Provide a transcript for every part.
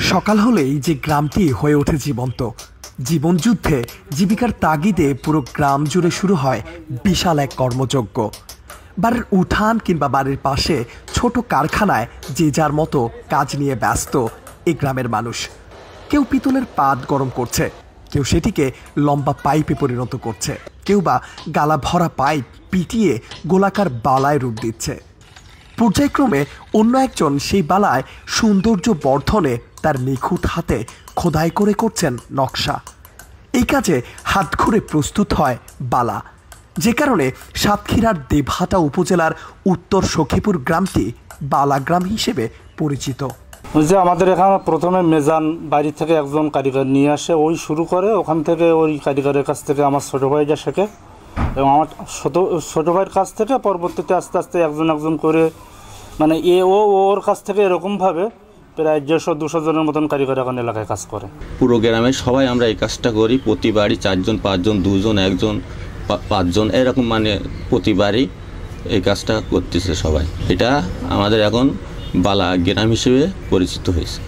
সকাল হলেই যে গ্রামটি হয়ে ওঠে জীবন্ত। জীবনযুদ্ধে জীবিকার তাগিদে পুরো গ্রাম জুড়ে শুরু হয় বিশাল এক কর্মযজ্ঞ। বাড়ির উঠান কিংবা বাড়ির পাশে ছোট কারখানায় যে যার মতো কাজ নিয়ে ব্যস্ত এই গ্রামের মানুষ। কেউ পিতলের পাত গরম করছে, কেউ সেটিকে লম্বা পাইপে পরিণত করছে, কেউ বা গালা ভরা পাইপ পিটিয়ে গোলাকার বালায় রূপ দিচ্ছে। পর্যায়ক্রমে অন্য একজন সেই বালায় সৌন্দর্য বর্ধনে তার নিখুঁত হাতে খোদাই করে করছেন নকশা। এই কাজে হাত ঘুরে প্রস্তুত হয় বালা, যে কারণে সাতক্ষীরার দেবহাটা উপজেলার উত্তর সখীপুর গ্রামটি বালা গ্রাম হিসেবে পরিচিত। যে আমাদের এখানে প্রথমে মেজান বাড়ি থেকে একজন কারিগর নিয়ে আসে, ওই শুরু করে, ওখান থেকে ওই কারিগরের কাছ থেকে আমার ছোটো ভাইটা শেখে এবং আমার ছোটো ভাইয়ের কাছ থেকে পরবর্তীতে আস্তে আস্তে একজন করে মানে ওর কাছ থেকে এরকমভাবে প্রায় 150-200 জনের মতন কারিগর এখন এলাকায় কাজ করে। পুরো গ্রামে সবাই আমরা এই কাজটা করি, প্রতি বাড়ি 4 জন 5 জন 2 জন 1 জন 5 জন এরকম মানে প্রতি বাড়ি এই কাজটা করতেছে সবাই। এটা আমাদের এখন বালা গ্রাম হিসেবে পরিচিত হয়েছে।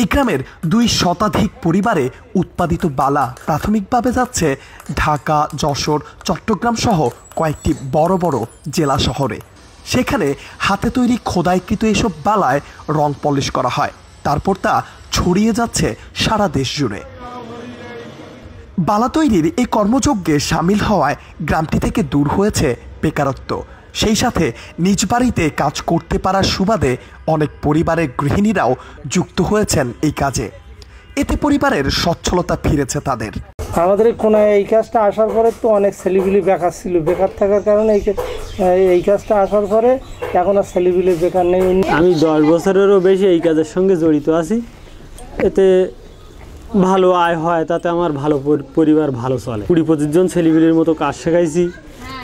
এই গ্রামের 2 শতাধিক পরিবারে উৎপাদিত বালা প্রাথমিকভাবে যাচ্ছে ঢাকা, যশোর, চট্টগ্রাম সহ কয়েকটি বড় বড় জেলা শহরে। সেখানে হাতে তৈরি খোদাইকৃত এসব বালায় রং পলিশ করা হয়, তারপর তা ছড়িয়ে যাচ্ছে সারা দেশ জুড়ে। বালা তৈরির এই কর্মযজ্ঞে সামিল হওয়ায় গ্রামটি থেকে দূর হয়েছে বেকারত্ব। সেই সাথে নিজ বাড়িতে কাজ করতে পারার সুবাদে অনেক পরিবারের গৃহিণীরাও যুক্ত হয়েছেন এই কাজে। এতে পরিবারের সচ্ছলতা ফিরেছে তাদের। আমাদের কোনায় এই কাজটা আসার পরে তো অনেক ছেলেপিলে বেকার ছিল, বেকার থাকার কারণে এই কাজটা আসার পরে এখন আর ছেলেপিলে বেকার নেই। আমি 10 বছরেরও বেশি এই কাজের সঙ্গে জড়িত আছি। এতে ভালো আয় হয়, তাতে আমার ভালো পরিবার ভালো চলে। 20-25 জন ছেলেপিলের মতো কাজ শেখাইছি,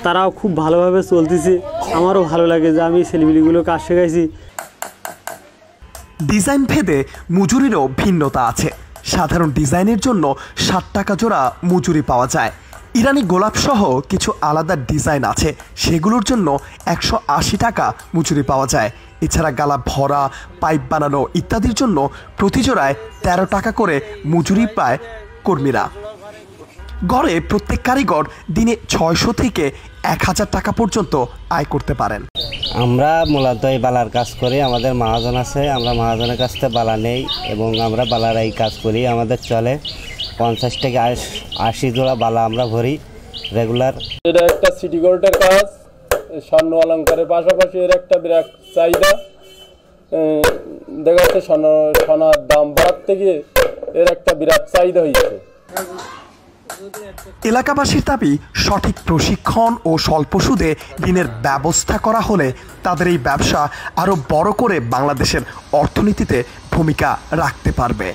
তারাও খুব ভালোভাবে চলতেছে। আমারও ভালো লাগে যে আমি ছেলেপিলেগুলো কাজ শেখাইছি। ডিজাইন ভেদে মজুরিরও ভিন্নতা আছে। সাধারণ ডিজাইনের জন্য 60 টাকা জোড়া মজুরি পাওয়া যায়। ইরানি গোলাপ সহ কিছু আলাদা ডিজাইন আছে, সেগুলোর জন্য 180 টাকা মজুরি পাওয়া যায়। এছাড়া গালা ভরা, পাইপ বানানো ইত্যাদির জন্য প্রতি জোড়ায় 13 টাকা করে মজুরি পায় কর্মীরা। গড়ে প্রত্যেক কারিগর দিনে 600 থেকে 1000 টাকা পর্যন্ত আয় করতে পারেন। আমরা মূলত এই বালার কাজ করি, আমাদের মহাজন আছে, আমরা মহাজনের কাছ থেকে বালা নেই এবং আমরা বালার এই কাজ করি। আমাদের চলে 50 থেকে 80 জোড়া বালা আমরা ভরি রেগুলার। এটা একটা সিটি গোল্ডের কাজ, স্বর্ণ অলঙ্কারের পাশাপাশি এর একটা বিরাট চাহিদা। দেখা যাচ্ছে সোনার দাম বাড়তে গিয়ে এর একটা বিরাট চাহিদা হয়েছে। এলাকাবাসীর দাবি, সঠিক প্রশিক্ষণ ও স্বল্প সুদে ঋণের ব্যবস্থা করা হলে তাদের এই ব্যবসা আরও বড় করে বাংলাদেশের অর্থনীতিতে ভূমিকা রাখতে পারবে।